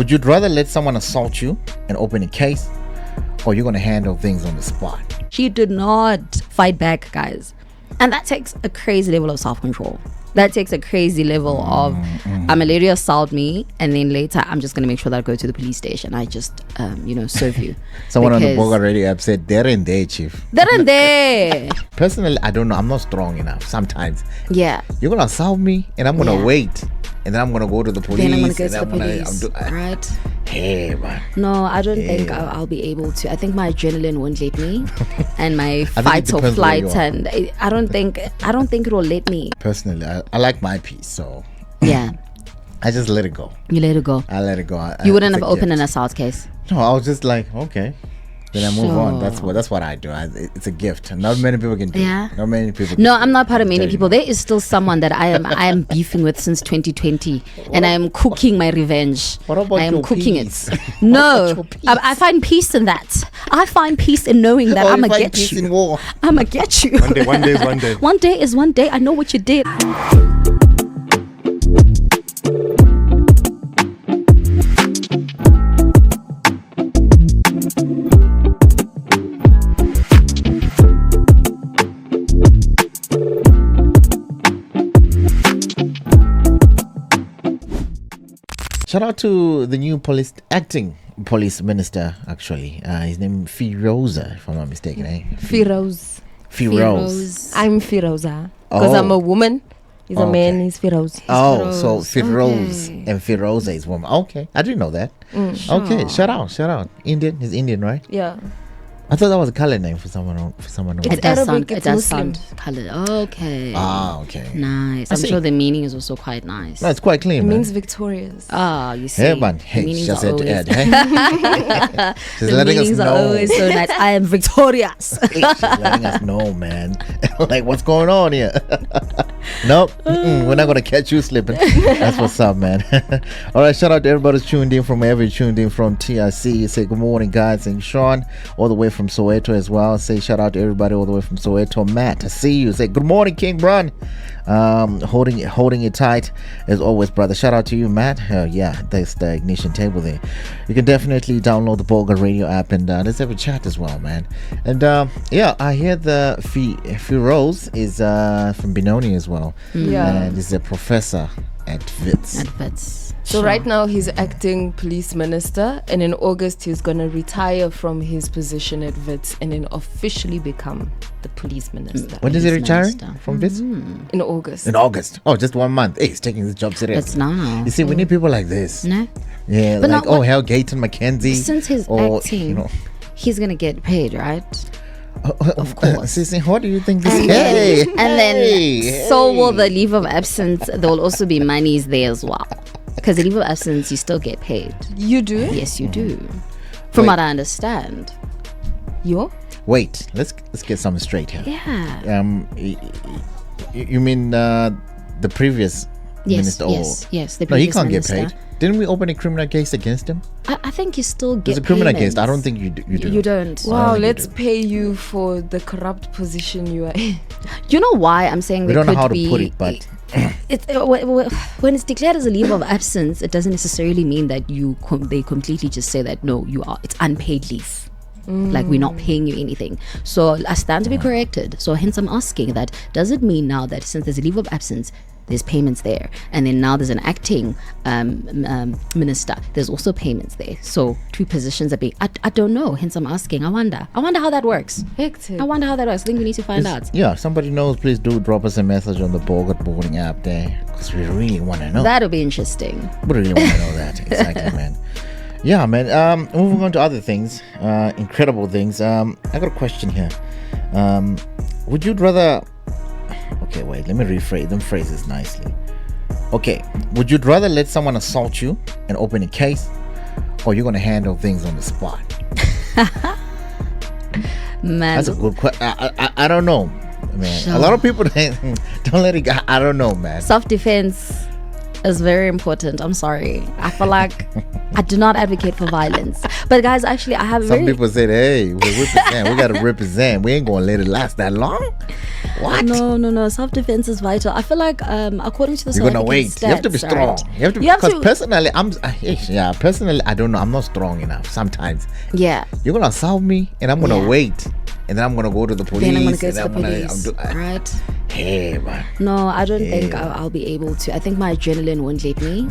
would you rather let someone assault you and open a case, or you're going to handle things on the spot? She did not fight back, guys. And that takes a crazy level of self-control. That takes a crazy level of, I'm a lady, assault me, and then later I'm just going to make sure that I go to the police station. I just, serve you. Someone on the Bogart radio app said, "There and there, chief." There and there. Personally, I don't know. I'm not strong enough sometimes. Yeah. You're going to assault me, and I'm going to wait. And then I'm going to go to the police. Then I'm going to go to the police. Right? Hey, man. No, I don't think I'll be able to. I think my adrenaline won't let me. And my fight or flight. And I don't think it will let me. Personally, I like my peace. So yeah. I just let it go. You let it go. I let it go. You wouldn't have opened an assault case? No, I was just like, okay. Then I move on. That's what I do. It's a gift. Not many people can do. Yeah. Not many people. No, I'm not part of many people. There is still someone that I am beefing with since 2020, and I am cooking my revenge. What about I am your cooking peace? it. No, I find peace in that. I find peace in knowing that I'm gonna get peace you. in war. I'm gonna get you. One day is one day. One day is one day. I know what you did. Shout out to the new acting police minister, actually. His name is Firoz, if I'm not mistaken, eh? Firoz. I'm Firoza. Because I'm a woman. He's a man, he's Firoz. So Firoz and Firoza is woman. Okay, I didn't know that. Okay, shout out. Indian, he's Indian, right? Yeah. I thought that was a color name for someone. It's Arabic, it's Muslim. Sound colored. Okay. Okay. Nice. I'm sure the meaning is also quite nice. No, it's quite clean. It means victorious. You see. Hey, man. Hey, she just said to add. Hey? She's the letting us meanings know. are always so nice. I am victorious. She's letting us know, man. Like, what's going on here? Nope. We're not going to catch you slipping. That's what's up, man. All right. Shout out to everybody who's tuned in from wherever you're tuned in from. TRC. Say good morning, guys. And Sean, all the way from Soweto as well. Say shout out to everybody all the way from Soweto. Matt, I see you. Say good morning, King Brun. Holding it tight as always, brother. Shout out to you, Matt. Yeah, that's the ignition table there. You can definitely download the Bogart radio app and let's have a chat as well, man. And I hear the Firoz is from Benoni as well. And is a professor at Wits. So right now he's acting police minister, and in August he's going to retire from his position at Wits and then officially become the police minister. When does he retire from Wits? In August. In August. Oh, just 1 month. Hey, he's taking this job serious. That's now. You see, we need people like this. No? Yeah, but like, Hal Gayton McKenzie. Since he's acting, he's going to get paid, right? Of course. Sissy, what do you think this is? And then so will the leave of absence. There will also be monies there as well. Because the leave of absence, you still get paid. You do? Yes, you do. From what I understand. Wait, let's get something straight here. Yeah. You mean the previous minister? Yes. The previous he can't minister. get paid. Didn't we open a criminal case against him? I think you still get There's a criminal payments. case. I don't think you do. You don't. Wow, let's pay you for the corrupt position you are in. You know why I'm saying we don't know how to put it, but when it's declared as a leave of absence, it doesn't necessarily mean that they completely just say that no, it's unpaid leave. Like we're not paying you anything. So I stand to be corrected. So hence I'm asking that, does it mean now that since there's a leave of absence, there's payments there, and then now there's an acting minister, there's also payments there, so two positions are being I don't know, hence I'm asking. I wonder how that works. Hectic. I wonder how that works. I think we need to find out. Yeah, somebody knows, please do drop us a message on the Bogart Morning app there, because we really want to know. That'll be interesting. We really want to know that. Exactly, man. Yeah, man. Moving on to other things, incredible things. I got a question here. Would you rather... Okay, wait, let me rephrase. Let me phrase this nicely. Okay, would you rather let someone assault you and open a case, or you're going to handle things on the spot? Man, that's a good question. I don't know, man. Sure. A lot of people don't let it go. I don't know, man. Self-defense. is very important. I'm sorry. I feel like I do not advocate for violence. But guys, actually, I have Some people said, hey, we represent. We got to represent. We ain't going to let it last that long. What? No. Self-defense is vital. I feel like, according to the You're going to wait. stats, You have to be strong. right? You have to, because personally, I don't know. I'm not strong enough sometimes. Yeah. You're going to assault me and I'm going to wait. And then I'm going to go to the police. Then I'm going to go to the police. Right? Hey, man. No, I don't think I'll be able to. I think my adrenaline won't let me,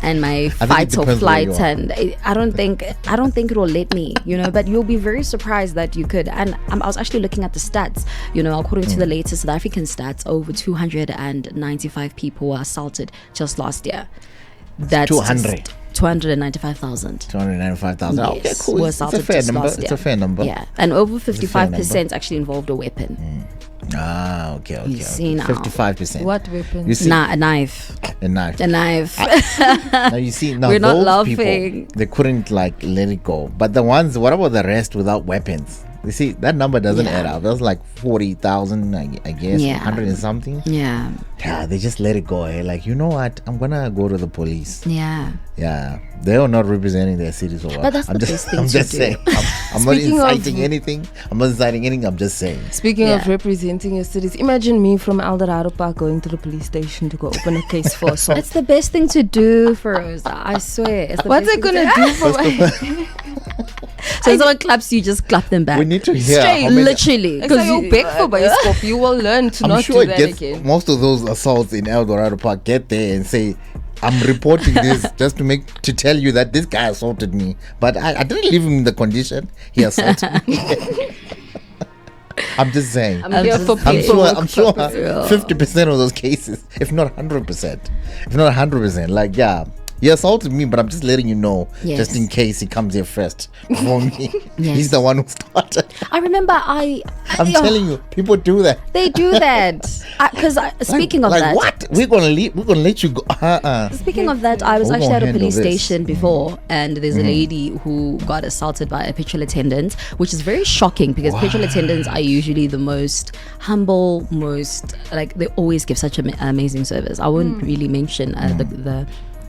and my fight or flight, and I don't think it will let me. But you'll be very surprised that you could. And I was actually looking at the stats. According to the latest South African stats, over 295 people were assaulted just last year. That's 200. 295,000. 295,000. Yes, Okay, cool. It's a fair number. It's a fair number. Yeah, and over 55% actually involved a weapon. Ah, okay. You see now. 55%. What weapon? You see, a knife. A knife. Now you see, now we're not those laughing. people, they couldn't let it go. But the ones, what about the rest without weapons? You see, that number doesn't add up. That's like 40,000, I guess, 100 and something. Yeah, they just let it go. Like, you know what? I'm gonna go to the police. Yeah, they are not representing their cities or what. But that's the best thing I'm to just do. saying. I'm not inciting anything. I'm not inciting anything. I'm just saying. Speaking of representing your cities, imagine me from Eldorado Park going to the police station to go open a case for assault. It's the best thing to do for us. I swear. It's the What's best it gonna do for me? So if someone claps you, just clap them back. We need to hear Straight, how many, literally. Because you beg for bioscope, you will learn to I'm not sure do that again. most of those assaults in Eldorado Park get there and say, I'm reporting this just to tell you that this guy assaulted me, but I didn't leave him in the condition he assaulted me. I'm just saying. I'm here for I'm people. sure 50% of those cases, if not 100%, like he assaulted me, but I'm just letting you know, just in case he comes here first for me. He's the one who started. I remember I'm telling you, people do that. They do that. Because speaking of that, what? We're gonna let you go. Speaking of that, I was We're actually gonna at a handle police this. station before, and there's a lady who got assaulted by a petrol attendant, which is very shocking because petrol attendants are usually the most humble, they always give such amazing service. I won't really mention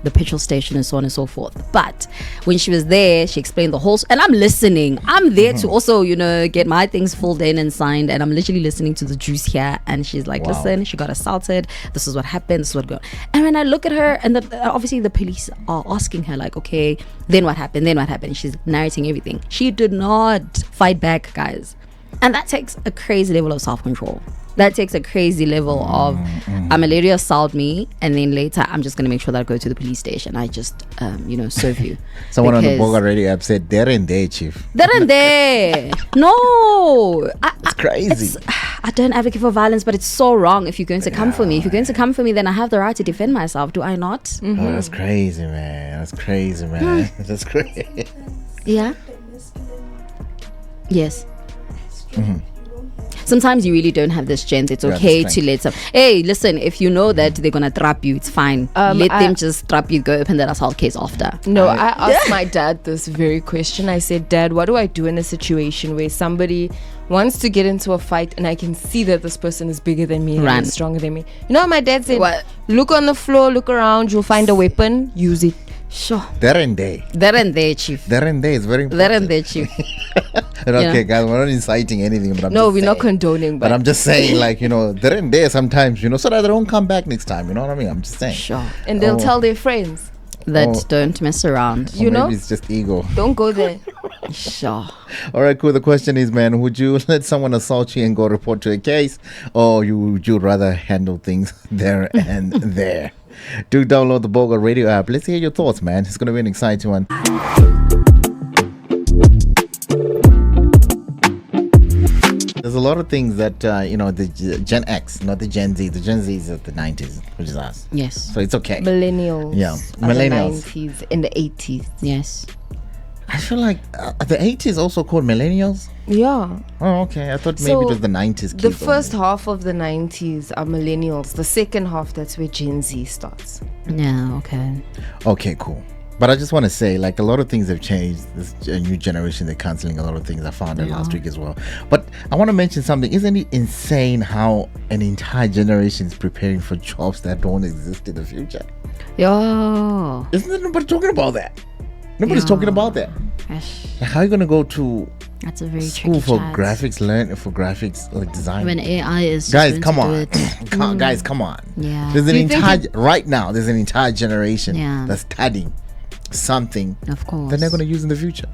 the petrol station and so on and so forth. But when she was there, she explained the whole and I'm listening. I'm there to also, get my things filled in and signed, and I'm literally listening to the juice here. And she's like, listen, she got assaulted. This is what happened. This is what going. And when I look at her, and obviously the police are asking her like, okay, then what happened? She's narrating everything. She did not fight back, guys. And that takes a crazy level of self-control. That takes a crazy level of I'm gonna let you assault me, and then later I'm just gonna make sure that I go to the police station. I just serve you. Someone on the Bogart radio app said, there and there, chief. There and there. No. It's crazy. I don't advocate for violence, but it's so wrong. If you're going to come for me, then I have the right to defend myself. Do I not? Oh, that's crazy, man. That's crazy. Yeah. Yes. Sometimes you really don't have the strength. It's okay to let some. Hey, listen, if you know that they're gonna trap you, it's fine. Let them just trap you. Go open that assault case after. No, I asked my dad this very question. I said, Dad, what do I do in a situation where somebody wants to get into a fight and I can see that this person is bigger than me and is stronger than me? You know what my dad said? What? Look on the floor, look around, you'll find a weapon, use it. Sure. There and there. There and there, chief. There and there is very important. There and there, chief. Okay, guys, we're not inciting anything, but we're not condoning. But I'm just saying, there and there sometimes, so that they don't come back next time. You know what I mean? I'm just saying. Sure. And they'll tell their friends that don't mess around. Maybe it's just ego. Don't go there. Sure. All right, cool. The question is, man, would you let someone assault you and go report to a case, or would you rather handle things there and there? Do download the Bogart radio app. Let's hear your thoughts, man. It's going to be an exciting one. There's a lot of things that, the Gen X, not the Gen Z. The Gen Z is at the 90s, which is us. Yes. So it's okay. Millennials. Yeah. Millennials. The 90s and the 80s. Yes. I feel like the 80s also called millennials. Yeah. Oh, okay. I thought maybe it was the 90s. The first half of the 90s are millennials. The second half, that's where Gen Z starts. Yeah, okay. Okay, cool. But I just want to say, a lot of things have changed. This new generation, they're cancelling a lot of things. I found it last week as well. But I want to mention something. Isn't it insane how an entire generation is preparing for jobs that don't exist in the future? Yo. Isn't nobody talking about that? Nobody's talking about that. Gosh, Like, how are you gonna go to that's a very school tricky for chat. graphics like design? When AI is just Guys, going come to do on. it. Guys, come on. Yeah. There's an Do you think entire right now. There's an entire generation Yeah. that's studying something Of course. that they're gonna use in the future.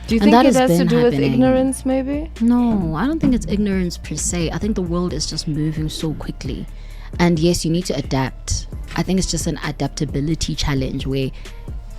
Do you And think that it has has to been do with happening. ignorance, maybe? No, I don't think it's ignorance per se. I think the world is just moving so quickly. And yes, you need to adapt. I think it's just an adaptability challenge where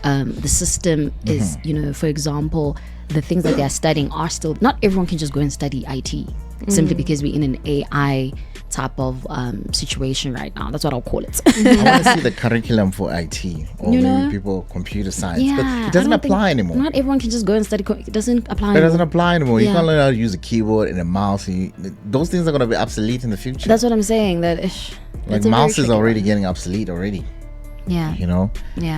the system is, for example, the things that they're studying are still, not everyone can just go and study IT simply because we're in an AI type of situation right now. That's what I'll call it. I want to see the curriculum for IT or maybe people computer science. Yeah, but it doesn't I don't apply think- anymore. Not everyone can just go and study. It doesn't apply It anymore. doesn't apply anymore. You Yeah. can't learn how to use a keyboard and a mouse. Those things are going to be obsolete in the future. That's what I'm saying. That like that's a very mouse is tricky already one. getting obsolete already. Yeah.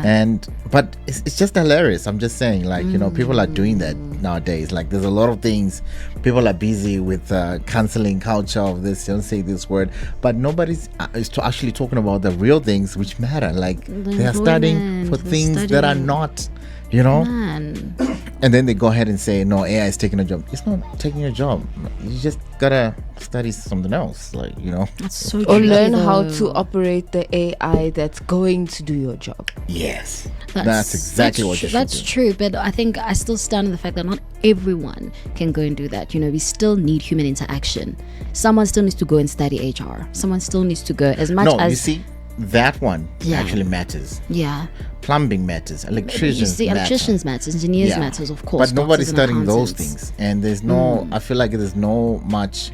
And but it's just hilarious. I'm just saying, like, people are doing that nowadays. Like, there's a lot of things people are busy with, canceling culture of this, don't say this word, but nobody's actually talking about the real things which matter. Like, they are studying for things that are not, Man. and then they go ahead and say, no, AI is taking a job. It's not taking a job. You just gotta study something else, That's so Or tricky, learn how though. to operate the AI that's going to do your job. Yes, that's exactly what you should That's do. true, but I think I still stand on the fact that not everyone can go and do that. We still need human interaction. Someone still needs to go and study HR. Someone still needs to go as much No, as you see, that one Yeah. actually matters. yeah. Plumbing matters, electricians You see, matter. electricians matters, engineers Yeah. matters, of course. But nobody's doctors and studying those accountants. things, and there's no. I feel like there's no much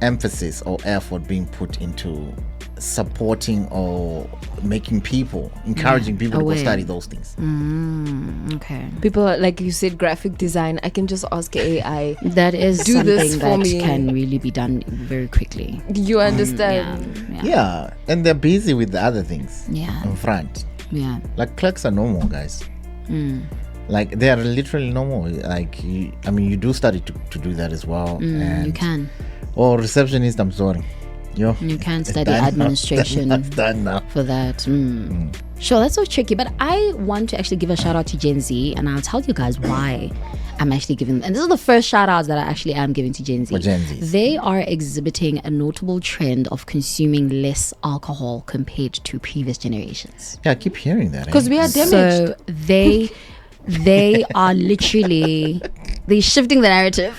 emphasis or effort being put into supporting or making people, encouraging people to go aware. study those things. Okay. People are, like you said, graphic design. I can just ask AI. That is Do this something for that me. can really be done very quickly. You understand? Yeah, and they're busy with the other things Yeah. in front. Yeah. Like, clerks are normal, guys. Like, they are literally normal. Like, you do study to do that as well. And You can. Or receptionist, I'm sorry. Yo, You can it's study done now. administration That's done now. for that. Sure, that's so tricky. But I want to actually give a shout out to Gen Z, and I'll tell you guys why I'm actually giving. And this is the first shout outs that I actually am giving to Gen Z. For Gen Zs. They are exhibiting a notable trend of consuming less alcohol compared to previous generations. Yeah, I keep hearing that. Because we are damaged. So they are literally they're shifting the narrative.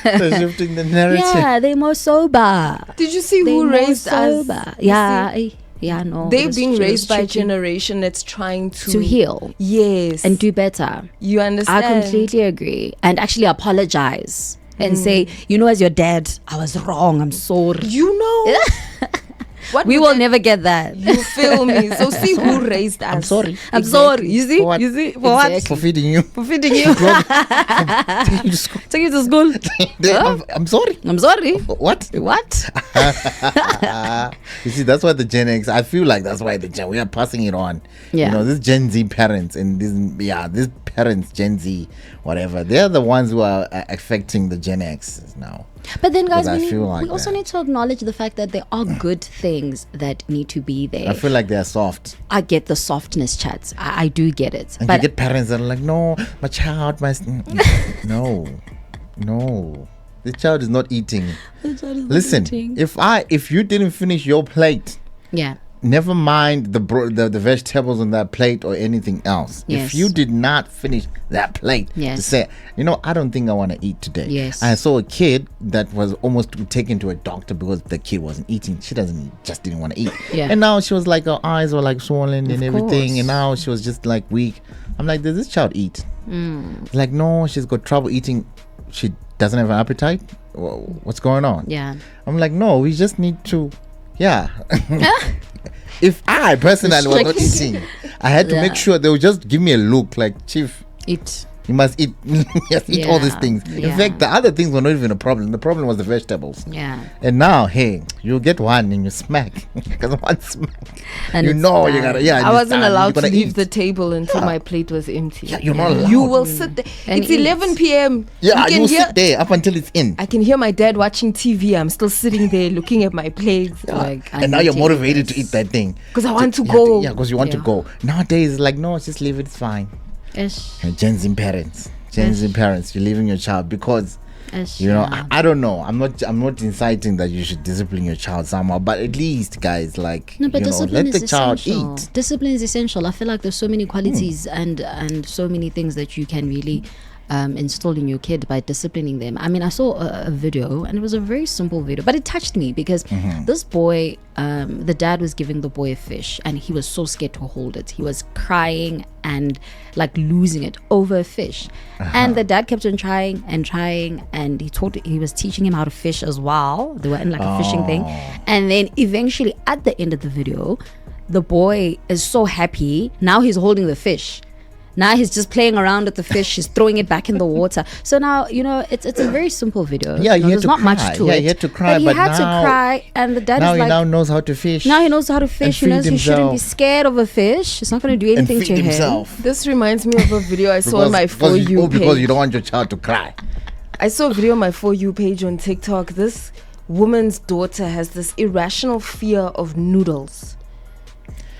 They're shifting the narrative. Yeah, they're more sober. Did you see They're who more raised us? sober. You Yeah, see? no. They're it was- being it was raised by a tricky generation that's trying to heal Yes. and do better. you understand? I completely agree. And actually apologize and say, as your dad, I was wrong. I'm sorry. You know. What We would will they- never get that. You feel me? So see who raised us. I'm sorry. I'm sorry. You see? For what? You see? For what? For feeding you. For feeding you. Take you to school. Take you to school. I'm sorry. I'm sorry. What? What? You see, that's why the Gen X, I feel like that's why we are passing it on. Yeah. This Gen Z parents and these parents, Gen Z, whatever, they're the ones who are affecting the Gen X now. But then, guys, Because I we feel like also that. need to acknowledge the fact that there are good things that need to be there. I feel like they're soft. I get the softness chats. I do get it. And But you get parents that are like, no, my child must. No. The child is not eating. Listen, if you didn't finish your plate, yeah. never mind the vegetables on that plate or anything else. Yes. If you did not finish that plate Yes. to say, I don't think I want to eat today. Yes. I saw a kid that was almost taken to a doctor because the kid wasn't eating. She just didn't want to eat. Yeah. And now she was like, her eyes were like swollen and everything. course. And now she was just like weak. I'm like, does this child eat? Like, no, she's got trouble eating. She doesn't have an appetite. What's going on? Yeah. I'm like, no, we just need to, If I personally was not eating, I had to make sure they would just give me a look like, Chief, Eat. You must eat, eat all these things. Yeah. In fact, the other things were not even a problem. The problem was the vegetables. Yeah. And now, hey, you get one and you smack. Because one smack. And you it's know you done. gotta, I wasn't allowed to leave eat. the table until my plate was empty. Yeah, you're not allowed. You will sit there. And It's eat. 11 p.m. Yeah, you you can will hear. sit there up until it's in. I can hear my dad watching TV. I'm still sitting there looking at my plates Like, I And now need you're to eat motivated this. to eat that thing. because I want to Yeah, go. Yeah, because you want to Yeah. go. Nowadays, it's like, no, just leave it, it's fine. Ish. And Gen Z parents. Gen Z parents, you're leaving your child because Ish, you know, yeah. I don't know. I'm not inciting that you should discipline your child somehow, but at least, guys, like, No, but you know, discipline let is the child essential. eat. Discipline is essential. I feel like there's so many qualities and so many things that you can really install in your kid by disciplining them. I mean, I saw a video, and it was a very simple video, but it touched me because this boy, the dad was giving the boy a fish, and he was so scared to hold it. He was crying and like losing it over a fish. And the dad kept on trying, and he was teaching him how to fish as well. They were in like a fishing thing. And then eventually at the end of the video, the boy is so happy. Now he's holding the fish. Now he's just playing around with the fish. He's throwing it back in the water. So now, you know, it's a very simple video. Yeah, You know, he had there's to not cry. much to Yeah, it. he had to cry, But he but had now- to cry, and the dad Now is he like, now knows how to fish. now he knows how to fish. He feed knows he shouldn't be himself. scared of a fish. It's not going to do and anything feed to him. himself. This reminds me of a video I saw on my For You page. Because you don't want your child to cry. I saw a video on my For You page on TikTok. This woman's daughter has this irrational fear of noodles.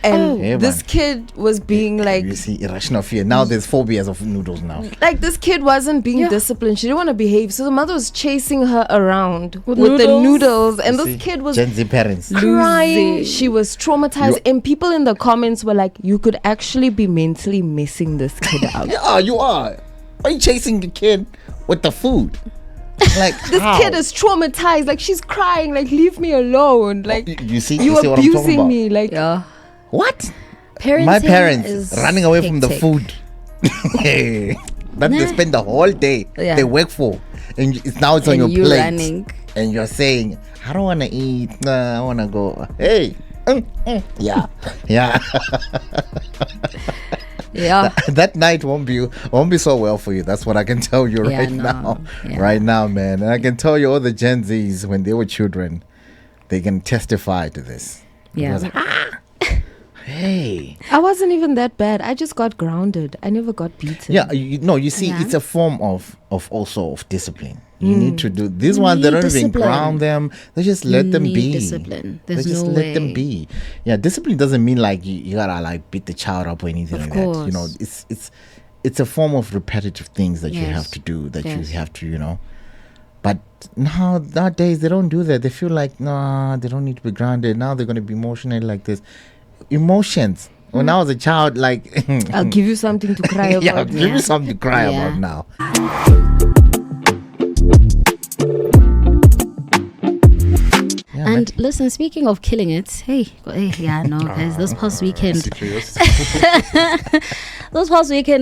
And Yeah, this man. kid was being like, You see, irrational fear. Now there's phobias of noodles now. like this kid wasn't being Yeah. disciplined. She didn't want to behave. So the mother was chasing her around with the noodles. noodles. And You this see, kid was Gen Z parents. crying. Losing. She was traumatized. And people in the comments were like, you could actually be mentally missing this kid out. Yeah, you are. Why are you chasing the kid with the food? Like This how? kid is traumatized. Like she's crying. Like leave me alone. Like You see, you you see what I'm talking abusing about? me. Like Yeah. What? Parenting My parents is running away from the hectic. food that they spend the whole day Yeah. they work for, and it's now it's on And your you plate, running. and you're saying, "I don't want to eat. Nah, I want to go." Hey, yeah, yeah. Yeah. That night won't be so well for you. That's what I can tell you Yeah, right no, now. yeah. Right now, man. And I can tell you all the Gen Zs when they were children, they can testify to this. It Yeah. was, hey. I wasn't even that bad. I just got grounded. I never got beaten. Yeah, you see, Yeah. it's a form of also of discipline. You need to do these ones. They need don't even discipline. ground them. They just let them Need be. discipline. They There's just no let them way. be. Yeah, discipline doesn't mean like you gotta like beat the child up or anything Of like that. You know, course. it's a form of repetitive things that you Yes. have to do. That Yes. you have to, you know. But nowadays they don't do that. They feel like they don't need to be grounded. Now they're gonna be emotional like this. Emotions. When I was a child, like I'll give you something to cry about. yeah, give me something to cry Yeah. about now. Yeah, And listen, speaking of killing it, hey, yeah, no, guys, this past weekend,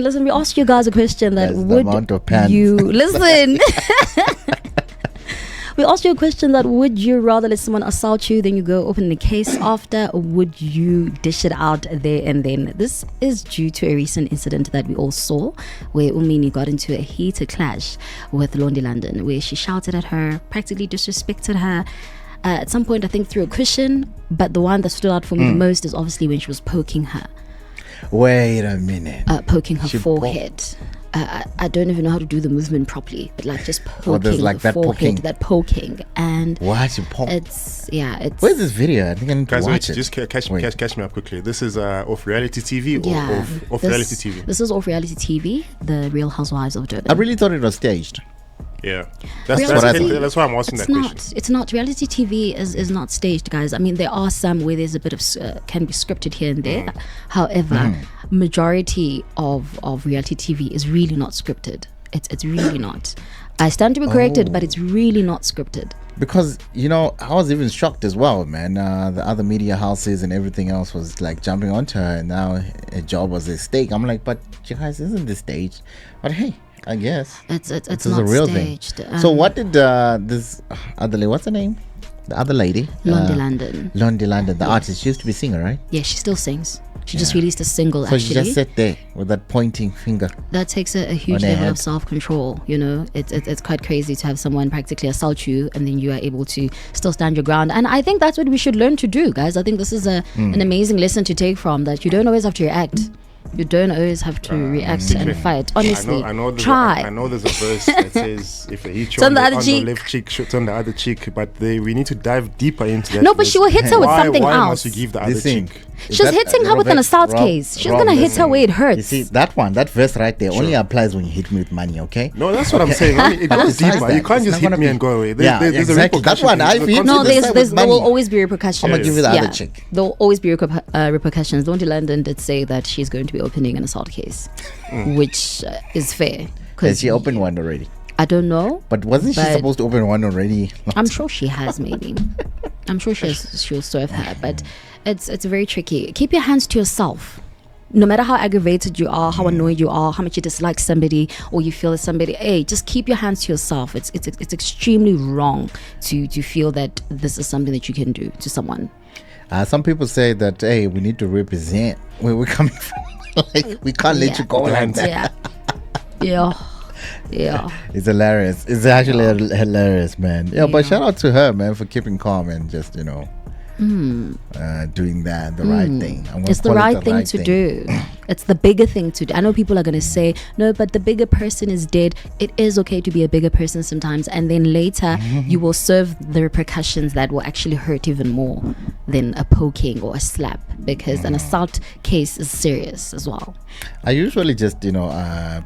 listen, we asked you guys a question that That's the amount of pans. you listen. We asked you a question that would you rather let someone assault you, then you go open the case after, or would you dish it out there and then? This is due to a recent incident that we all saw where Minnie got into a heated clash with Londie London, where she shouted at her, practically disrespected her. At some point, I think through a cushion, but the one that stood out for me the most is obviously when she was poking her. Wait a minute. Poking her She forehead. I don't even know how to do the movement properly, but like just poking there's like the that forehead, poking. that poking, and What you pop? it's Where's this video? I think I need to Guys, wait, watch it. just catch Wait. me up quickly. This is off reality TV or yeah, off reality TV? This is off reality TV, the Real Housewives of Durban. I really thought it was staged. Yeah, that's Reality- what I thought. that's why I'm asking It's that not. question. It's not. Reality TV is not staged, guys. I mean, there are some where there's a bit of can be scripted here and there. However, majority of reality TV is really not scripted. It's really not. I stand to be corrected, but it's really not scripted. Because, you know, I was even shocked as well, man. The other media houses and everything else was like jumping onto her, and now her job was at stake. I'm like, but you guys, isn't this staged? But hey, I guess It's this not is a real staged. thing. So what did this other lady, what's her name? The other lady? Londie London. Londie London, the artist. She used to be a singer, right? Yeah, she still sings. She just released a single, So actually. she just sat there with that pointing finger. That takes a huge On her level head. of self-control. You know, it's quite crazy to have someone practically assault you and then you are able to still stand your ground. And I think that's what we should learn to do, guys. I think this is an amazing lesson to take from, that you don't always have to react. You don't always have to react and fight. Honestly, I know try. there's a verse that says if they hit you It's on the other cheek. left cheek, shoot on the other cheek. But we need to dive deeper into that. No, but she will hit her with something why else. must you give the other Listen, cheek? is She's that- hitting her with an assault case. She's gonna hit her where it hurts. You see, that verse right there only applies when you hit me with money, okay? No, that's what I'm saying. Only it goes Besides deeper. that, You can't it's just not hit gonna me be- and go away. Yeah, There's exactly. a That's repercussion. what I There's feel. a No, This there's time there with will money. always be repercussions. I'm gonna give you the other chick. There will always be repercussions. Londie London did say that she's going to be opening an assault case, which is fair. Has she opened one already? I don't know. But wasn't she But- supposed to open one already? I'm sure she has, maybe. I'm sure she'll serve her, but it's very tricky. Keep your hands to yourself. No matter how aggravated you are, how annoyed you are, how much you dislike somebody, or you feel that somebody, hey, just keep your hands to yourself. It's extremely wrong to feel that this is something that you can do to someone. Some people say that, hey, we need to represent where we're coming from. Like, we can't let you go like that. Yeah. It's hilarious. It's actually hilarious, man. Yeah, but shout out to her, man, for keeping calm and just, doing that, the right thing. I'm gonna It's the call it right thing to do. It's the bigger thing to do. I know people are going to say, no, but the bigger person is dead. It is okay to be a bigger person sometimes. And then later, you will serve the repercussions that will actually hurt even more than a poking or a slap, because an assault case is serious as well. I usually just,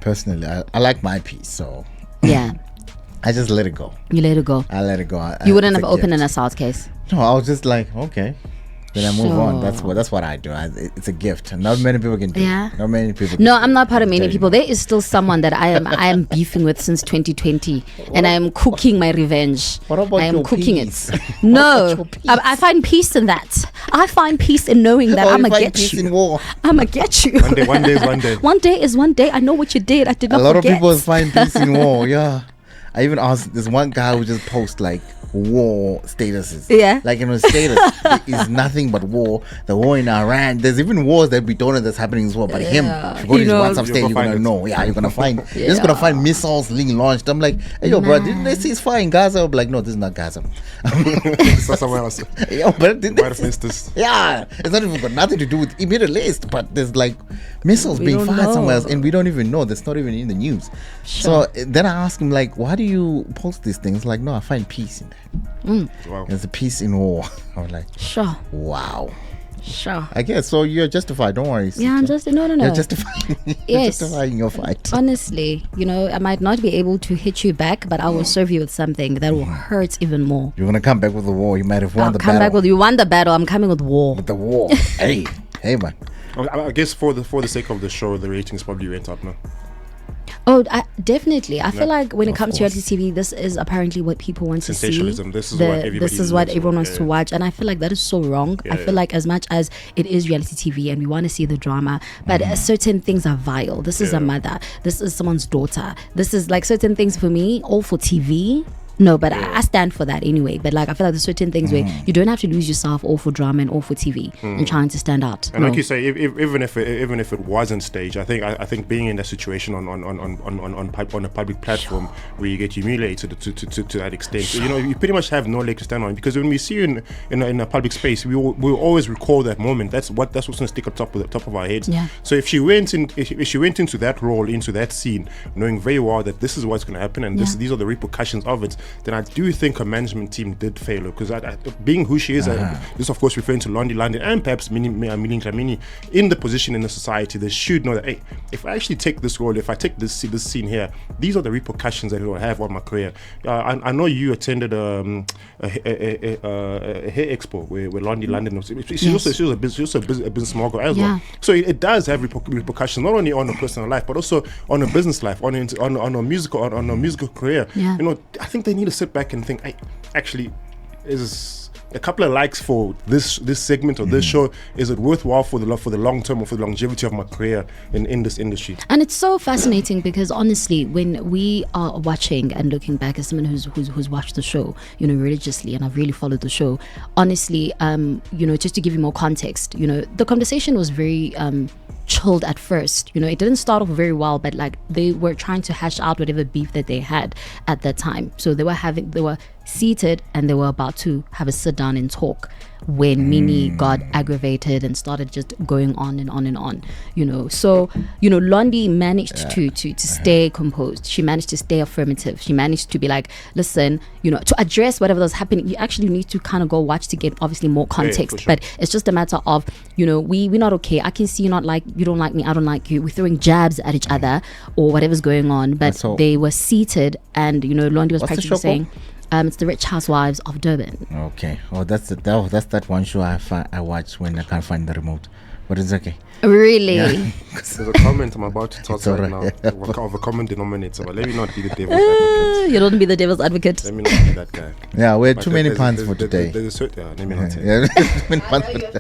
personally, I like my peace, so Yeah. I just let it go. You let it go. I let it go. You wouldn't It's have a opened an gift. assault case. No, I was just like, okay. Then I move on. Sure. That's what I do. It's a gift. Not many people can do. Yeah. Not many people. No, can I'm do not part of it. many Tell you. people. There is still someone that I am beefing with since 2020, and I am cooking my revenge. What about I am your cooking peace? it. No, your peace? I find peace in that. I find peace in knowing that Or I'm if gonna I get peace you. in war. I'm gonna get you. One day is one day. One day is one day. I know what you did. I did A not lot forget. of people find peace in war. Yeah. I even asked this one guy who just posts like war statuses. Yeah. Like in his status, it is nothing but war. The war in Iran. There's even wars that we don't know that's happening as well. But him, if you go to He his knows. WhatsApp You're state, gonna you're gonna find it. know. Yeah, you're gonna find. You're just gonna find missiles being launched. I'm like, hey yo, bro, didn't they see it's fire in Gaza? I'm like, no, this is not Gaza. So somewhere else. Yeah, but didn't Might they have see- missed this. Yeah, it's not even got nothing to do with Middle East, but there's like missiles We being don't fired somewhere know. else, and we don't even know. That's not even in the news. So then I asked him like, why do you post these things? Like, no, I find peace in that. Wow. There's a peace in war. I was like, Sure. wow. Sure. I guess so. You're justified. Don't worry. Yeah, I'm sister. just no. You're justifying. You're Yes. justifying your fight. Honestly, I might not be able to hit you back, but I will serve you with something that will hurt even more. You're gonna come back with the war. You might have won I'll the come battle. back with you won the battle. I'm coming with war. With the war. hey, man. I guess for the sake of the show, the ratings probably went up now. Oh, definitely. I feel like when it Of comes to course. reality TV, this is apparently what people want to see. Sensationalism. This is what everybody This is what wants to everyone watch. wants to watch, and I feel like that is so wrong. I feel like as much as it is reality TV and we want to see the drama, but certain things are vile. This is a mother. This is someone's daughter. This is like certain things for me, all for TV. No, but I stand for that anyway. But like I feel like there's certain things where you don't have to lose yourself all for drama and all for TV and trying to stand out. And No. like you say, even if it wasn't staged, I think being in that situation on a public platform where you get humiliated to that extent, you pretty much have no leg to stand on, because when we see you in a public space, we will always recall that moment. That's what's going to stick on top of our heads. Yeah. So if she went into that role, into that scene, knowing very well that this is what's going to happen and these are the repercussions of it, then I do think her management team did fail her, because being who she is, this of course referring to Londie London and perhaps Minnie in the position in the society, they should know that, hey, if I actually take this role, if I take this scene here, these are the repercussions that it will have on my career. I know you attended a hair expo where Londie London was. She's also a business mogul as well. So it does have repercussions, not only on her personal life but also on her business life, on her musical career. Yeah. I think they need to sit back and think, hey, actually, a couple of likes for this segment or this show, is it worthwhile for the long term or for the longevity of my career in this industry? And it's so fascinating because honestly, when we are watching and looking back as someone who's watched the show, religiously, and I've really followed the show, honestly, just to give you more context, the conversation was very chilled at first. It didn't start off very well, but like they were trying to hash out whatever beef that they had at that time. So they were seated and they were about to have a sit down and talk when Minnie got aggravated and started just going on and on and on. So Londie managed to stay composed. She managed to stay affirmative. She managed to be like, listen, to address whatever was happening. You actually need to kind of go watch to get obviously more context. Sure. But it's just a matter of we're not okay. I can see you don't like me, I don't like you. We're throwing jabs at each other or whatever's going on. But they were seated and Londie was practically saying, it's the Rich Housewives of Durban. Okay. Oh, that's that one show I watch when I can't find the remote. But it's okay. Really? Yeah. There's a comment I'm about to talk right now of a common denominator, but let me not be the devil's advocate. You don't be the devil's advocate. Let me not be that guy. Yeah, we had too many puns for today. Let me not say. Yeah, too many puns for today.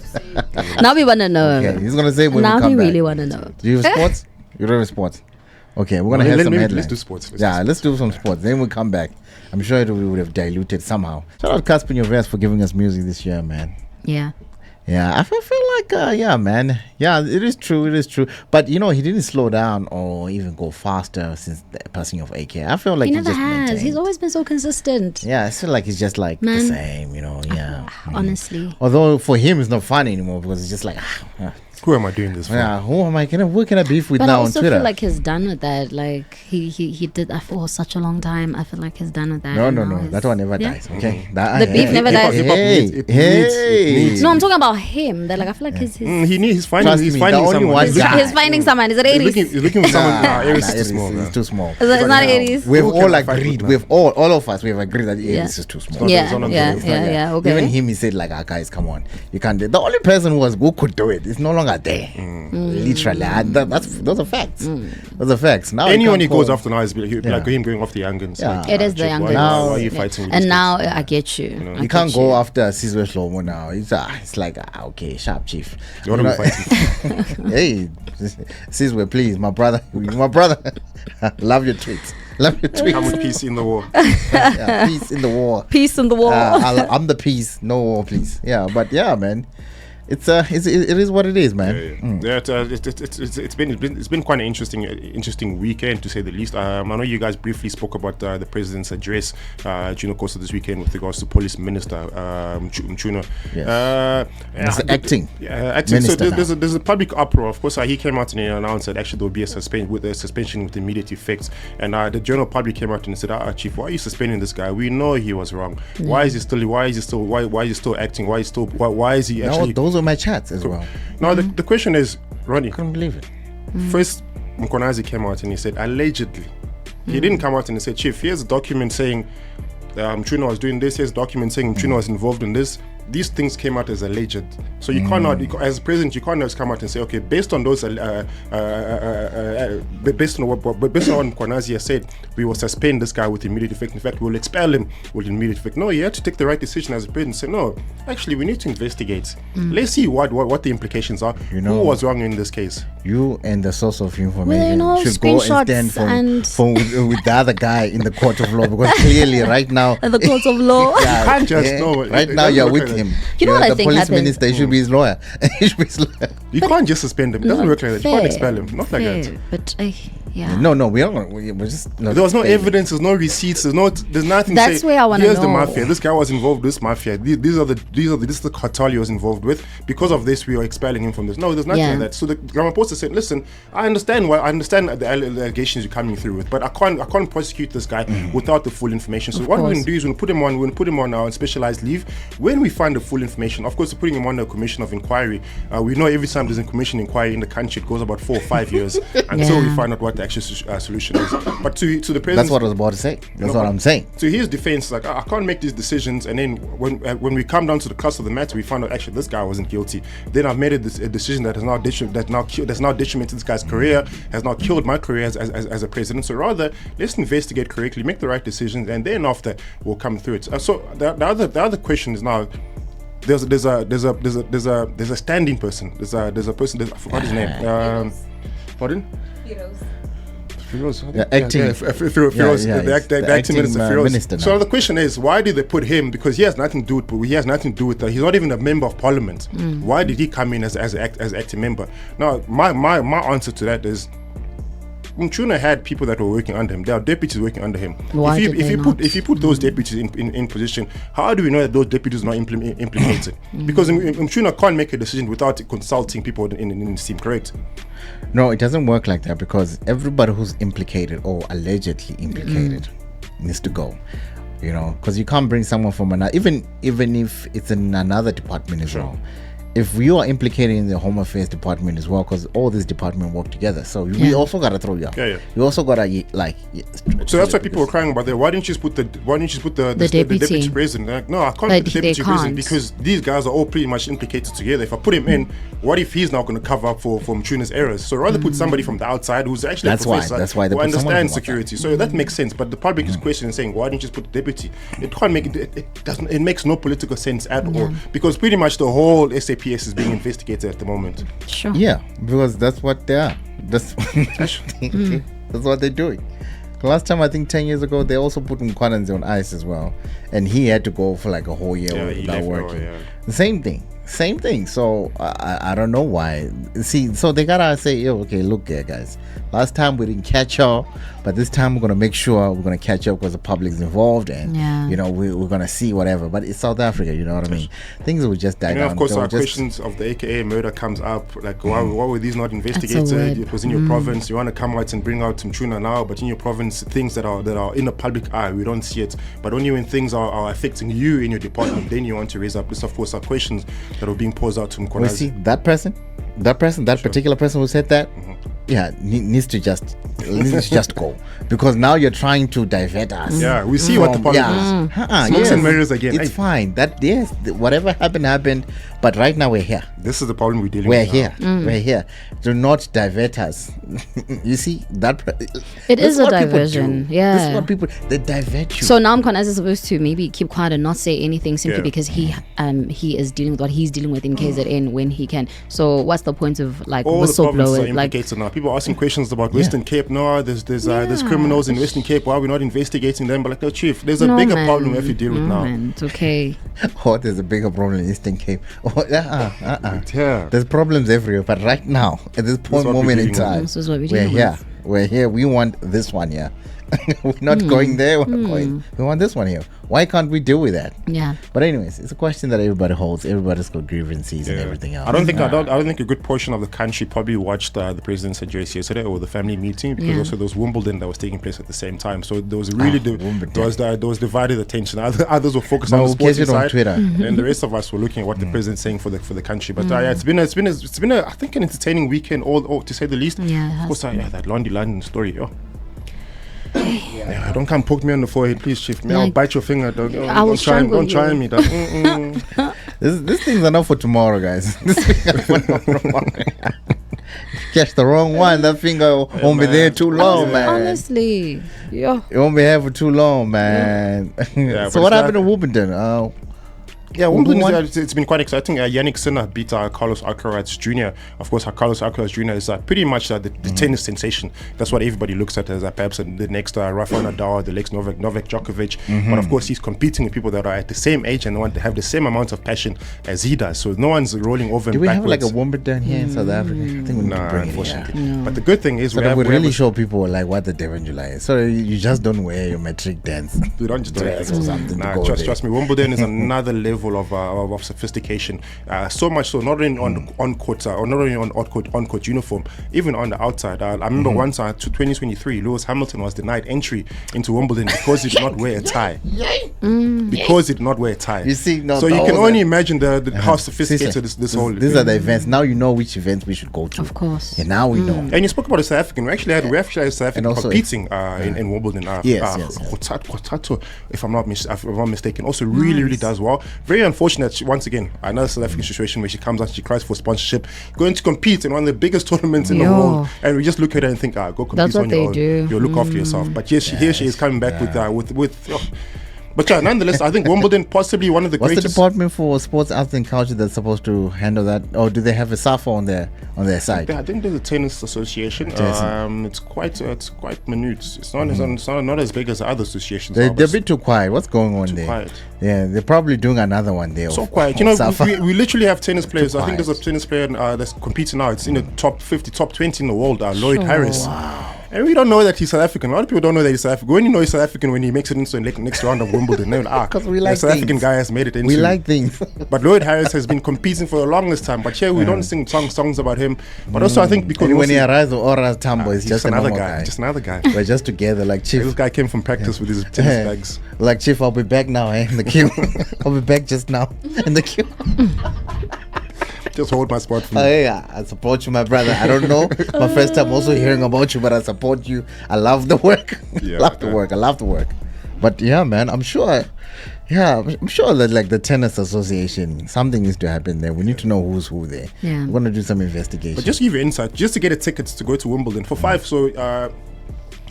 Now we want to know. Okay, he's gonna say when now we come we back. really want to know. Do you have sports? You don't have sports. Okay, we're gonna have some headlines. Let's do sports. Let's do some sports. Then we'll come back. I'm sure we would have diluted somehow. Shout out Caspian VS for giving us music this year, man. Yeah. Yeah, I feel like, man. Yeah, it is true. But, he didn't slow down or even go faster since the passing of AK. I feel like he never just has. maintained. He's always been so consistent. Yeah, I feel like he's just like the same, yeah. Honestly. Although for him, it's not fun anymore because it's just like, who am I doing this for? Yeah, who am I? Who can I beef with but now I on also Twitter? feel like he's done with that. Like he did that for such a long time. I feel like he's done with that. No. That one never dies. Okay, The beef never dies. Hey. No, I'm talking about him. That I feel like he's he's finding Trust me, the someone. only one guy. he's finding someone. Is it Aries? He's looking for someone. Aries is too Aries small. is too small. It's not Aries. We've Who all can I fight agreed. with now? All of us, we've agreed that Aries is too small. Yeah. Okay. Even him, he said like, guys, come on, you can't do it. The only person who could do it is no longer there. Literally, those are facts. Those are facts. Now anyone he goes after now is like him going off the youngins. Yeah. Like, It is the Chief, youngins. Why are you fighting with And these now kids? I get you. You can't go after Sizwe Shlomo now. It's like okay, sharp chief. What are we fighting? Hey, Sizwe, please, my brother. Love your tweets. Come with peace in the war. Yeah, peace in the war. Peace in the war. I'm the peace, no war, please. Yeah, but yeah, man. It is what it is, man. It's been quite an interesting weekend to say the least. I know you guys briefly spoke about the president's address during the course of this weekend with regards to Police Minister Ntuli. It's acting. Acting. So there's a public uproar. Of course, he came out and announced that actually there will be a suspension with immediate effects. And the general public came out and said, Chief, why are you suspending this guy? We know he was wrong. Why is he still acting? Why is he actually? No, those are my chats as well. Now the question is, Ronnie, Couldn't believe it. First Mkonazi came out and he said allegedly. He didn't come out and he said, Chief, here's a document saying Mchuna was doing this, here's a document saying Mchuna was involved in this. These things came out as alleged. So you cannot, as president, you can't just come out and say, okay, based on those, based on what Mkonazi has said, we will suspend this guy with immediate effect. In fact, we will expel him with immediate effect. No, you have to take the right decision as a president. Say, no, actually, we need to investigate. Let's see what the implications are. Who was wrong in this case? You and the source of information should go and stand with the other guy in the court of law, because clearly right now At the courts of law. You can't just know. Right now you're with him. You know what I the think police happened? minister, he should be his lawyer. You can't just suspend him. It doesn't work like that. You can't expel him. Not like that. But yeah. No, we're just. No, there was no evidence. There's no receipts. There's nothing. That's to say, where I want to know. Here's the mafia. This guy was involved. This mafia. This is the cartel he was involved with. Because of this, we are expelling him from this. No, there's nothing like that. So the Ramaphosa said, "Listen, I understand the allegations you're coming through with, but I can't prosecute this guy without the full information. So what we're going to do is we're going to put him on our specialized leave. When we find the full information, of course, we're putting him under a commission of inquiry. We know every time there's a commission inquiry in the country, it goes about 4 or 5 years until we find out what the actual solution is. But to the president, that's what I was about to say. That's what I'm saying. To his defense, like I can't make these decisions, and then when we come down to the crux of the matter, we find out actually this guy wasn't guilty. Then I've made a decision that has now detrimented this guy's career, has now killed my career as a president. So rather, let's investigate correctly, make the right decisions, and then after we'll come through it. So the other question is now, there's a standing person. There's a person. I forgot his name. Pardon? Firoz. Firoz, the acting minister, Firoz. So the question is, why did they put him? Because he has nothing to do with. He has nothing to do with. He's not even a member of parliament. Why did he come in as acting member? Now, my answer to that is, Ntuli had people that were working under him. There are deputies working under him. If you put those deputies in position, how do we know that those deputies are not implemented? Because Ntuli can't make a decision without consulting people in his team, correct? No, it doesn't work like that, because everybody who's implicated or allegedly implicated needs to go. You know, because you can't bring someone from another, even if it's in another department as well. If you are implicated in the Home Affairs department as well, because all these departments work together, so we also gotta throw you out. You also gotta So that's why people were crying about that. Why didn't you just put the deputy president? Like, no, I can't put the deputy president because these guys are all pretty much implicated together. If I put him in, what if he's not going to cover up for Ntulina's errors? So rather put somebody from the outside who's actually a professor who understands security. So that makes sense. But the public is questioning, saying, why didn't you just put the deputy? It can't make it doesn't. It makes no political sense at all, because pretty much the whole SAPS is being investigated at the moment. Sure. Yeah, because that's what they are. That's what they're doing. Last time, I think 10 years ago, they also put Nkwananze on ice as well, and he had to go for like a whole year without working. The same thing. So I don't know why. See, so they gotta say, okay, look here, guys. Last time we didn't catch y'all, but this time we're gonna make sure we're gonna catch up because the public's involved, and you know we're gonna see whatever. But it's South Africa, you know what I mean? Things will just die down. Of course, our questions of the AKA murder comes up. Like, why were these not investigated? It was in your province. You want to come out and bring out some tuna now, but in your province, things that are in the public eye, we don't see it. But only when things are affecting you in your department, then you want to raise up. This, of course, are questions that are being posed out to Nkwananze. We see that particular person who said that. Needs to just go, because now you're trying to divert us. Yeah, we see what the problem is. Smokes and mirrors again. It's fine. Whatever happened. But right now we're here. This is the problem we're dealing with. We're here. Do not divert us. You see that? It is a diversion. Yeah, this is what people they divert you. So now Nkwananze is supposed to maybe keep quiet and not say anything simply because he is dealing with what he's dealing with in KZN when he can. So what's the point of like all whistleblowers? The like now. People are asking questions about Western Cape. No, there's criminals in Western Cape. Why are we not investigating them? But like, no, chief, there's a bigger problem we have to deal with now. It's okay. There's a bigger problem in Eastern Cape. There's problems everywhere, but right now, at this moment in time, we're here. We're here. We want this one here. We're not going there. We want this one here. Why can't we deal with that? Yeah. But anyways, it's a question that everybody holds. Everybody's got grievances and everything else. I don't think a good portion of the country probably watched the president's address yesterday or the family meeting, because also there was Wimbledon that was taking place at the same time. So there was really there was divided attention. Others were focused on the sports side, Twitter. And the rest of us were looking at what the president's saying for the country. But it's been I think an entertaining weekend, all to say the least. Yeah. Of course, that Londie London story. Don't come poke me on the forehead, please, chief. I'll bite your finger, dog. Don't try me, dog. These things are not for tomorrow, guys. Catch the wrong one, that finger won't be there too long, man. Honestly, it won't be here for too long, man. So what happened to Wimbledon? Wimbledon, it's been quite exciting. Yannick Sinner beat Carlos Alcaraz Jr. Of course, Carlos Alcaraz Jr. is pretty much the tennis sensation. That's what everybody looks at as perhaps the next Rafael Nadal, the next Novak Djokovic. But of course, he's competing with people that are at the same age and want to have the same amount of passion as he does. So no one's rolling over and backwards. Do we have like a Wimbledon here in South Africa? I think we need to bring unfortunately. it here. But the good thing is we really show people like what the devil in July is. So you just don't wear your metric dance. We don't just dress or something. Trust me, Wimbledon is another level of sophistication, so much so not only on court or not only on court uniform, even on the outside. I remember once to 2023, Lewis Hamilton was denied entry into Wimbledon because he did not wear a tie. Because he did not wear a tie. You see, so you can only imagine how sophisticated this whole. These are the events. Now you know which events we should go to. Of course. And now we know. And you spoke about the South African. We actually had South African competing in Wimbledon. Khothato, if I'm not mistaken, also really does well. Very unfortunate. Once again, another South African situation where she comes out and she cries for sponsorship, going to compete in one of the biggest tournaments in the world, and we just look at her and think, go compete on your own. You'll look after yourself. But yes, she is coming back with But yeah, nonetheless, I think Wimbledon possibly one of the What's greatest. the department for sports, arts and culture that's supposed to handle that, or do they have a SAFA on their side? I think there's a tennis association. It's quite minute. It's not not as big as the other associations. They're a bit too quiet. What's going on there? Quiet. Yeah, they're probably doing another one there. So quiet. We literally have tennis players. I think there's a tennis player that's competing now. It's in the top 50, top 20 in the world. Lloyd Harris. Wow. And we don't know that he's South African. A lot of people don't know that he's South African. When you know he's South African, when he makes it into the next round of Wimbledon, because we like South African guy has made it into. We like things. But Lloyd Harris has been competing for the longest time. But here we don't sing songs about him. But also I think because when he arrives with Aura Tambo, he's just another guy. Just another guy. We're just together like Chief. This guy came from practice with his tennis bags. Like Chief, I'll be back now in the queue. I'll be back just now in the queue. Just hold my spot for me. Yeah, I support you, my brother. I don't know. My first time also hearing about you, but I support you. I love the work. I love the work. But yeah, man, I'm sure that like the tennis association, something needs to happen there. We need to know who's who there. Yeah. We're gonna do some investigation. But just give you insight, just to get a ticket to go to Wimbledon for $5. So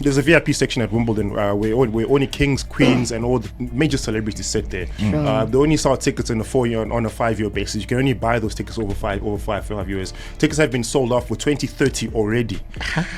there's a VIP section at Wimbledon where only kings, queens, and all the major celebrities sit there. They only sell tickets on a 5-year basis. You can only buy those tickets over 5 years. Tickets have been sold off for 2030 already.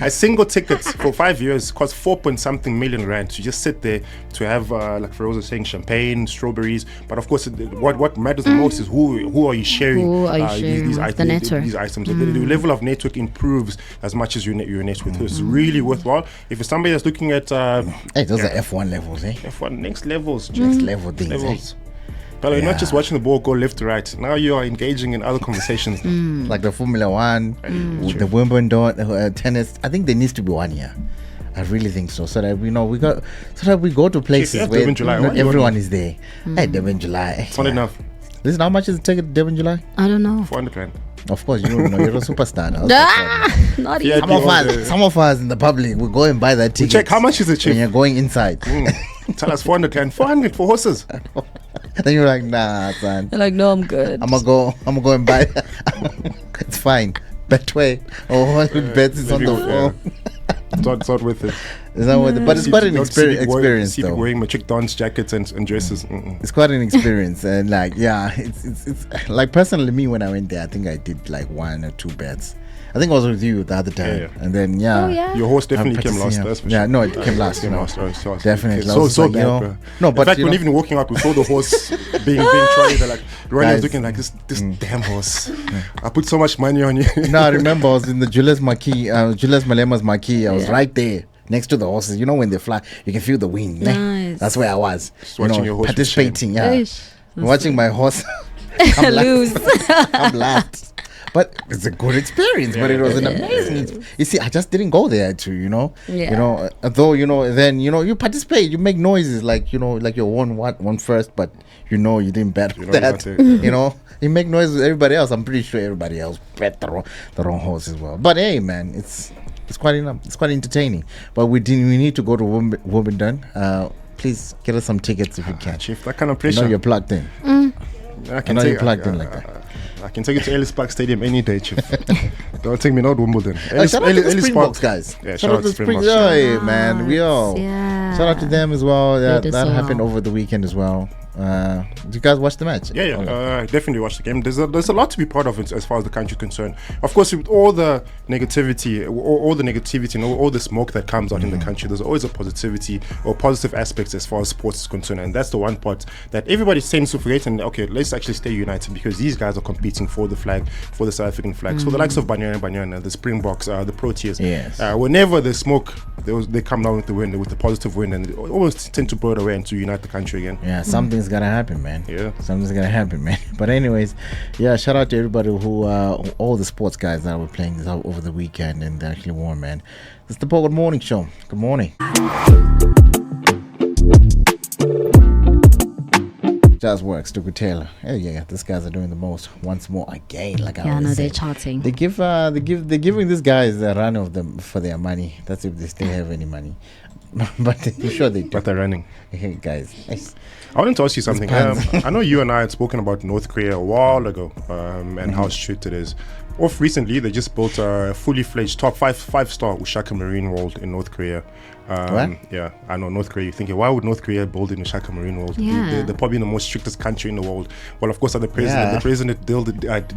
A single ticket for 5 years costs 4.something million rand to just sit there to have, like Firoz was saying, champagne, strawberries. But of course, what matters the most is who are you sharing, these items. So the level of network improves as much as your net with. It's really worthwhile. If it's somebody that's looking at hey, those are F1 levels, eh? F1 next levels, next level things. But you're not just watching the ball go left to right. Now you are engaging in other conversations, like the Formula One, the Wimbledon, tennis. I think there needs to be one here. I really think so. So that we go to places where everyone is there. Hey, Devon July. It's not enough. Listen, how much is the ticket to Devon July? I don't know. 400 rand. Of course, you don't know. You're a superstar now. Not even. Some of us in the public will go and buy that ticket. Check how much is it, Chief? When you're going inside. Tell us 400 rand. 400 for horses. Then you're like, nah, son. They're like, no, I'm good. I'm gonna go and buy. It's fine. Betway. 100 bets is on the phone. It's not worth it. It's not worth it. But it's quite an experience, though. Wearing matric dance jackets and dresses. It's quite an experience, and like, yeah, it's like personally, me when I went there, I think I did like 1 or 2 bets. I think I was with you the other time, and then your horse definitely came last. That's for sure. Yeah, no, it came last. Definitely. So bad, bro. No, but in fact, when even walking out, we saw the horse being tried. They're like, Ronnie was looking like this damn horse. I put so much money on you. No, I remember I was in the Julius Malema's marquee. I was right there next to the horses. You know when they fly, you can feel the wind. Nice. That's where I was. Just watching your horse participating. Watching my horse lose. I'm last. But it's a good experience. But it was an amazing. You see, I just didn't go there to, though then you participate, you make noises like like you won first, but you didn't bet that. You make noises with everybody else. I'm pretty sure everybody else bet the wrong horse as well. But hey, man, it's quite enough. It's quite entertaining. But we need to go to Wimbledon. Please get us some tickets if you can. Chief, that kind of pressure. I know you're plugged in. You're plugged in like that. I can take you to Ellis Park Stadium any day, Chief. Don't take me not Wimbledon. Shout out to the Springboks, guys. Yeah, shout out to Springboks. Hey, man, we all. Yeah. Shout out to them as well. That happened over the weekend as well. Did you guys watch the match? Yeah. Definitely watched the game. There's a lot to be proud of as far as the country is concerned. Of course, with all the negativity, and all the smoke that comes out in the country, there's always a positivity or positive aspects as far as sports is concerned, and that's the one part that everybody tends to forget. And okay, let's actually stay united because these guys are competing for the flag, for the South African flag. So the likes of Banyana, the Springboks, the Proteas. Yes. Whenever there's smoke, they come down with the wind, with the positive wind, and they always tend to blow it away and to unite the country again. Yeah, something's gonna happen, man. Yeah, something's gonna happen, man. But anyways, shout out to everybody who all the sports guys that were playing this out over the weekend and they actually won, man. It's the Bogart Morning Show. Good morning. Just works to Taylor. Oh yeah, these guys are doing the most once more again. Like I always say. They're charting. They're giving these guys a run of them for their money. That's if they still have any money. But I'm sure they do. But they're running. Hey guys. I wanted to ask you something. I know you and I had spoken about North Korea a while ago, and how strict it is. Recently, they just built a fully fledged top five-star Ushaka Marine World in North Korea. What? Yeah, I know North Korea. You're thinking, why would North Korea build in the Shaka Marine world? Yeah. They're probably the most strictest country in the world. Well, of course, the president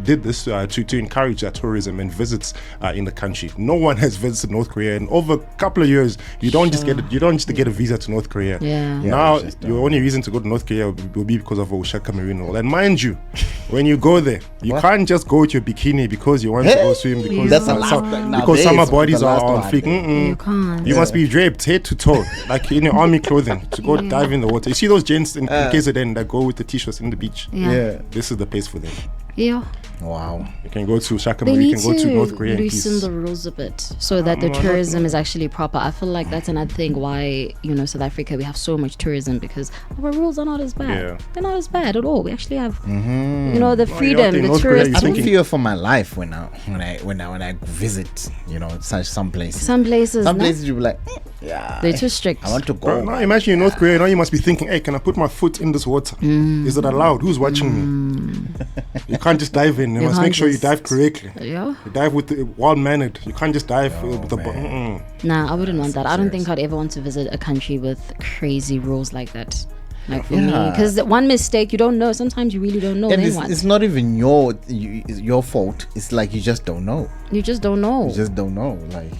did this to encourage tourism and visits in the country. No one has visited North Korea in over a couple of years. You don't just get a visa to North Korea. Yeah. Now your only reason to go to North Korea will be because of Shaka Marine world. And mind you, when you go there, you can't just go with your bikini because you want to go swim because That's the last thing nowadays, because summer bodies the are last on one. fleek. You can't. You must be draped head to toe, like in your army clothing, to go dive in the water. You see those gents in KZN that go with the t-shirts in the beach? Yeah. This is the place for them. Yeah. Wow. You can go to Shaka They Marine, you need can go to North to Korea in loosen peace. the rules a bit so that the tourism is actually proper. I feel like that's another thing why, South Africa, we have so much tourism because our rules are not as bad. Yeah. They're not as bad at all. We actually have, the you're freedom, out in the North Korea, tourist. you I don't thinking- fear for my life when I visit, such some places. Some places, Some no? places you be like, yeah, They're too strict. I want to Bro, go. now imagine in North Korea, now you must be thinking, hey, can I put my foot in this water? Is it allowed? Who's watching me? You can't just dive in. You must can't make sure you just- dive correctly. Yeah. You dive with the well-mannered. You can't just dive with the... Nah, I wouldn't want that. I don't think I'd ever want to visit a country with crazy rules like that. Like for me, Yeah. because one mistake you don't know. Sometimes you really don't know. And Then it's, what? it's not even your fault. It's like you just don't know. You just don't know. You just don't know. Like,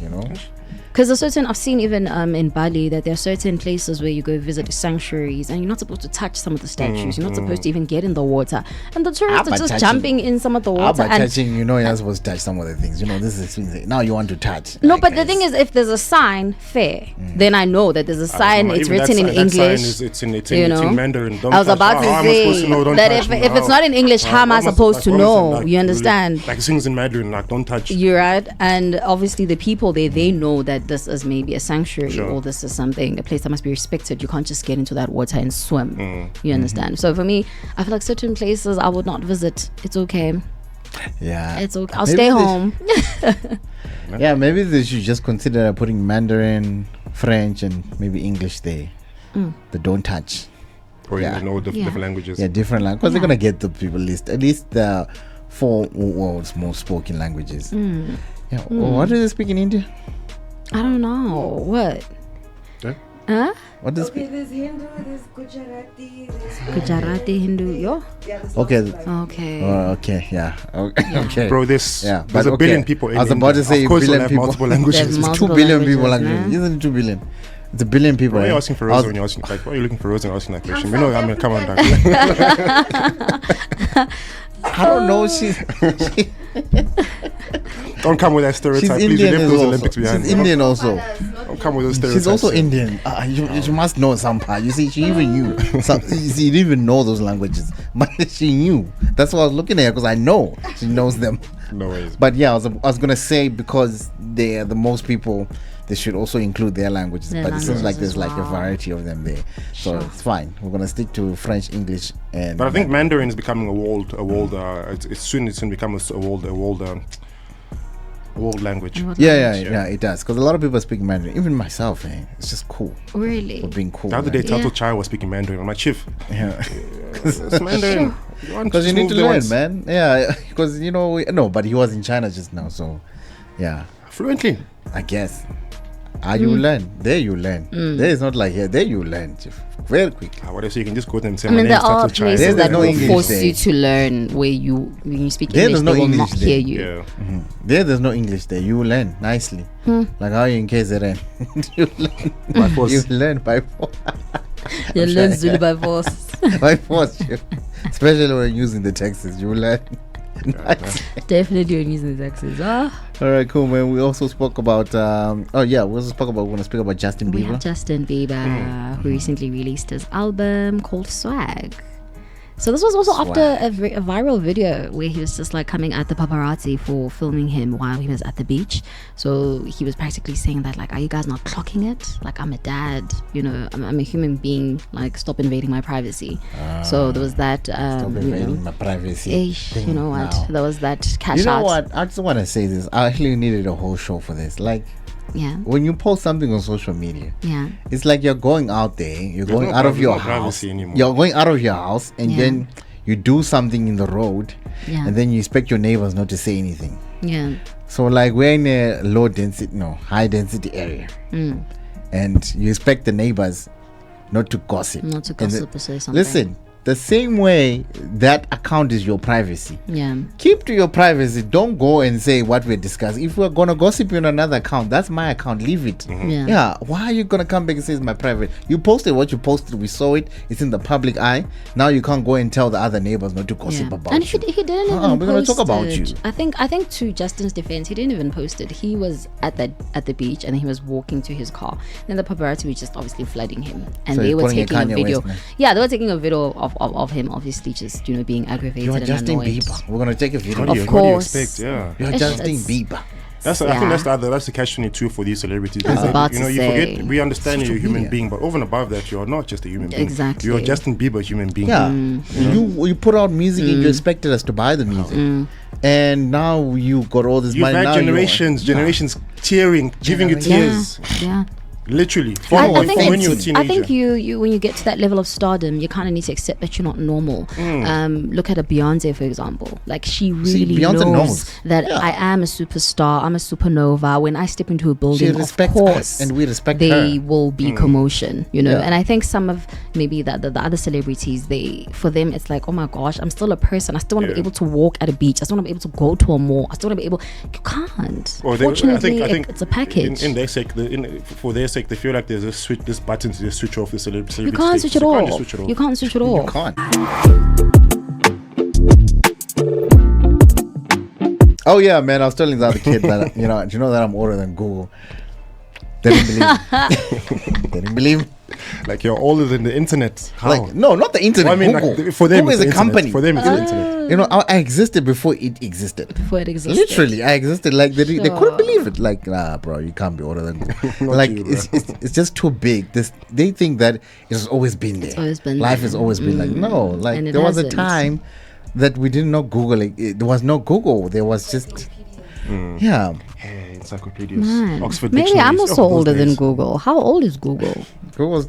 Because I've seen even in Bali that there are certain places where you go visit sanctuaries and you're not supposed to touch some of the statues. You're not supposed to even get in the water. And the tourists are but just touching- jumping in some of the How water. about And touching? You're not supposed to touch some of the things. This is now you want to touch. no, Like, but the thing is, if there's a sign, fair, then I know that there's a sign. It's Even written in that sign English. it's in you know? Mandarin. Don't I was touch. about to How am I supposed say to know? Don't that touch me? if it's not in English, how am I supposed to know? You understand? Like things in Mandarin, like don't touch. You're right, and obviously the people there, they know that this is maybe a sanctuary Sure. or this is a place that must be respected. You can't just get into that water and swim. You understand? So for me, I feel like certain places I would not visit. It's okay. Yeah. It's okay. I'll Maybe stay they- home. Yeah, maybe they should just consider putting Mandarin, French, and maybe English there. The don't touch. Or Yeah. you know the different languages. Yeah, different language. Because they're gonna get the people at least the 4 world's most spoken languages. Yeah. What do they speak in India? I don't know what. Yeah. Huh? What does There's Hindu, there's Gujarati, there's Gujarati, Hindu, yo. Okay. Okay. Okay. Yeah. Okay. Bro, there's Yeah, there's but a billion okay. people in I was about to India. say Of course billion we'll have people. multiple languages. There's It's 2 multiple billion people. languages, Isn't it 2 billion? It's a billion people. Why are you eh? asking for I Rose was- when you're asking, like, why are you looking for Rose and asking that question? We know, I mean, come on, dog. I don't know. She's Don't come with that stereotype. Please, you Indian left as those well. Olympics behind. She's Indian also. Don't come with those stereotypes. She's also Indian. You must know some part. You see, she even knew. You didn't even know those languages, but she knew. That's why I was looking at her, because I know she knows them. No ways. But yeah, I was gonna say because they are the most people, they should also include their languages. Their but it seems like languages there's as like a well. variety of them there, so it's fine. We're gonna stick to French, English, and. But I think Mandarin is becoming a world. It's soon become a world language. Yeah, it does. Because a lot of people speak Mandarin. Even myself, it's just cool Really? for being cool. The other day, Yeah. Tato Chai was speaking Mandarin. I'm like, Chief, yeah. it's Mandarin. Because you need to learn, man. Yeah, because no, but he was in China just now, so yeah, Fluently. I guess. You learn. There you learn. There is not like here. There you learn very quick. What if you can just go there and say, I mean, my there name's are Tato Chai. places There's that no will English force there. you to learn when you speak There, English, there's no they will English not there. hear you. Yeah. There's no English there. You learn nicely. Like how you in KZN. You learn. By force. You learn by force. You learn Zulu by force. By force. Especially when using the texts, you learn. Definitely when using the taxes. All right, cool, man. We also spoke about. We're going to speak about Justin We Bieber. have Justin Bieber, who recently released his album called Swag. So this was also after a viral video where he was just like coming at the paparazzi for filming him while he was at the beach. So he was practically saying that, like, are you guys not clocking it? Like, I'm a dad, I'm a human being, like, stop invading my privacy. So there was that, Stop invading my privacy. you know what, now. there was that cash You know out. what? I just want to say this. I actually needed a whole show for this. Like, Yeah, when you post something on social media, yeah, it's like you're going out there, you're There's going no out of privacy- your no house, privacy anymore. you're going out of your house, and Yeah. then you do something in the road, yeah, and then you expect your neighbors not to say anything. yeah. So like we're in a high density area, and you expect the neighbors not to gossip. Not to And gossip or say something. listen, the same way that account is your privacy. Yeah. Keep to your privacy. Don't go and say what we're discussing. If we're gonna gossip on another account, that's my account. Leave it. Yeah. Why are you gonna come back and say it's my private? You posted what you posted. We saw it. It's in the public eye. Now you can't go and tell the other neighbors not to gossip about and you. he didn't even we're gonna post talk about it. you. I think to Justin's defense, he didn't even post it. He was at the beach and he was walking to his car. Then the paparazzi were just obviously flooding him, and So they he's were putting a taking a Kanye video. West, man. Yeah, they were taking a video of him obviously just being aggravated You're and Justin annoyed. Bieber. We're gonna take a video. What do you course. expect? Yeah. You're It's- Justin it's- Bieber. I think Yeah. that's the catch-22 for these celebrities. I was They- about you to know, you say. forget we understand you're a human media. being, but over and above that, you're not just a human being. Exactly. You're a Justin Bieber human being. Yeah, you put out music and you expected us to buy the music, and now you got all this You've money. had Now generations cheering, giving you tears, Yeah. literally. I From think when you're a it's- teenager. I think you when you get to that level of stardom, you kind of need to accept that you're not normal. Look at a Beyonce, for example. Like, she really Beyonce knows knows. that Yeah. I am a superstar. I'm a supernova. When I step into a building, of respects course, us and we respect they her. will be commotion. Yeah. And I think some of maybe the other celebrities, for them it's like, oh my gosh, I'm still a person. I still want to be able to walk at a beach. I still want to be able to go to a mall. I still want to be able. You can't. Or Fortunately, I think it's a package. In their sake, for their sake, they feel like there's this button to just switch off the celebrity. you can't switch it You can't off. just switch it off. You can't switch it off. Can't. Oh yeah, man! I was telling the other kid that do you know that I'm older than Google. They didn't believe. They didn't believe. Like, you're older than the internet. How? Like, no, not the internet. Well, I mean, Google. like, for them, Google is it's a the internet. company. For them, it's the internet. You know, I existed before it existed. Before it existed. Literally, I existed. Like they couldn't Sure. believe it. Like, nah, bro, you can't be older than Google. Not Like, you, bro. it's just too big. They think that it's always been there. always been Life there. has always been like, no. Like, And it there was a hasn't. time that we didn't know Google. Like, there was no Google. There was just yeah. Hey, encyclopedias, Man. Oxford Maybe dictionaries. I'm also those older than days. Google. How old is Google? Google was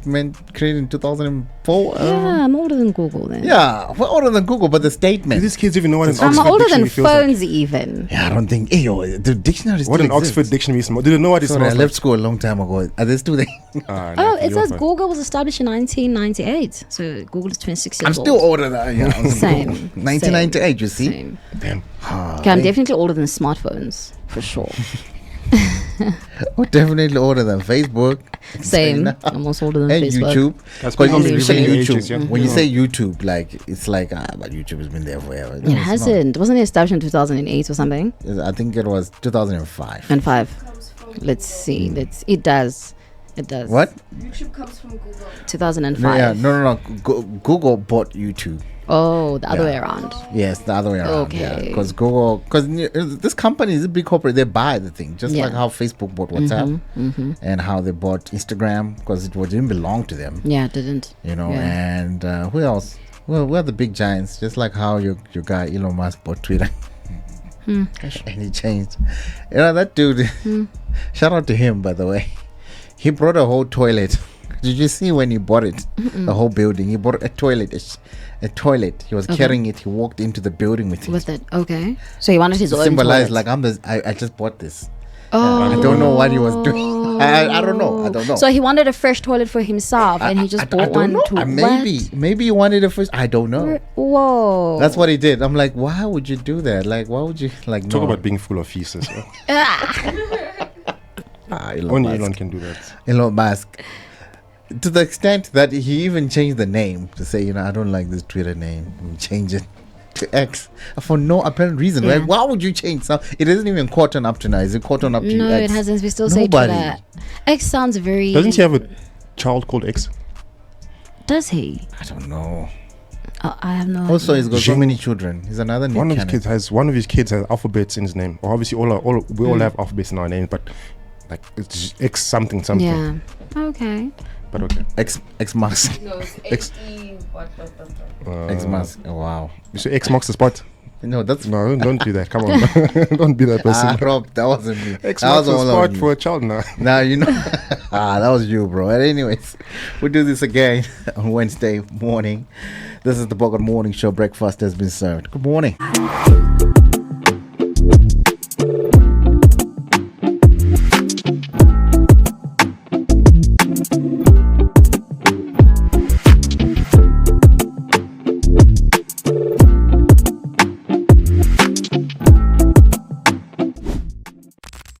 created in 2004. Yeah, I'm older than Google then. Yeah, we're older than Google, but the Do statement. these kids even know what an I'm Oxford older than dictionary feels like? phones even. Yeah, I don't think. Yo, the dictionary What an Oxford dictionary smells. Do they know what it Sorry, I smells left school a long time ago. Are they still there? like? Oh, it says Google was established in 1998. So Google is 26 years I'm still old. older than yeah. I was in Same. Google. 1998. You see? Same. Damn. Okay, I'm definitely older than smartphones, for sure. Oh, definitely older than Facebook. Same. I'm also older than And Facebook. YouTube. That's Because probably you say really YouTube. ages, yeah. When you say YouTube, like it's like but YouTube has been there forever. No, It it's hasn't. Wasn't it established in 2008 or something? not. I think it was 2005. And 5. Let's see. It does. It does. What? YouTube comes from Google. 2005. No, yeah, no. Google bought YouTube. Oh, the other Yeah. way around. Yes, the other way around. Okay. Because Google, this company is a big corporate. They buy the thing, just Yeah. like how Facebook bought WhatsApp, and how they bought Instagram, because it didn't belong to them. Yeah, it didn't. You know, Yeah. and who else? Well, we're the big giants, just like how your guy Elon Musk bought Twitter. And he changed. You know, that dude, shout out to him, by the way. He brought a whole toilet. Did you see when he bought it? The whole building. He bought a toilet. A toilet. He was carrying it. He walked into the building with it. With it. Okay. So he wanted his own Symbolized toilet. like I just bought this. Oh. I don't know what he was doing. I don't know. So he wanted a fresh toilet for himself, and he just I bought don't one know. to Maybe he wanted it first. I don't know. Whoa. That's what he did. I'm like, why would you do that? Like, why would you like Talk no. about being full of feces. Yeah? Elon Only Musk. Elon can do that. Elon Musk. To the extent that he even changed the name to say, I don't like this Twitter name. Change it to X for no apparent reason. Yeah. Right? Why would you change something? It isn't even caught on up to now. Is it caught on up to No, X? it hasn't. We still Nobody. say Twitter. X sounds very. Doesn't he have a child called X? Does he? I don't know. I have no. Also, idea. he's got so many children. He's another One Nick of his kids has alphabets in his name. Or obviously, we all have alphabets in our names, but like it's X something. Yeah. Okay. But okay. X Musk. No, it's X- H-E, what. X Musk. Oh, wow. So X marks the spot. No, that's No, don't do that. Come on, don't be that person. Rob, that wasn't me. X That marks was the all spot on for you. a child now. Now that was you, bro. And anyways, we'll do this again on Wednesday morning. This is the Bogart Morning Show. Breakfast has been served. Good morning.